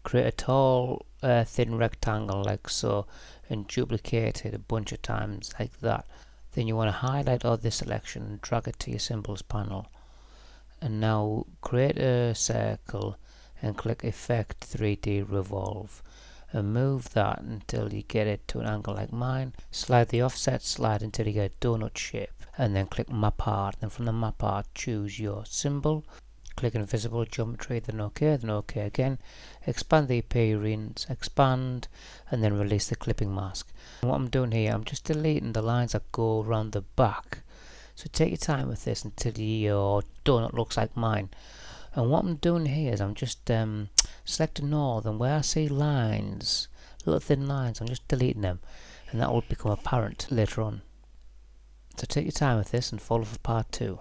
create a tall thin rectangle like so, and duplicate it a bunch of times like that. Then you want to highlight all this selection and drag it to your symbols panel. And now create a circle and click Effect 3D Revolve and move that until you get it to an angle like mine. Slide the offset slide until you get a donut shape, and then click Map Art. Then from the Map Art, choose your symbol, click Invisible Geometry, then OK again. Expand the appearance, expand, and then release the clipping mask. And what I'm doing here, I'm just deleting the lines that go around the back. So take your time with this until your donut looks like mine. And what I'm doing here is I'm just selecting all, and where I see lines, little thin lines, I'm just deleting them, and that will become apparent later on. So take your time with this and follow for part 2.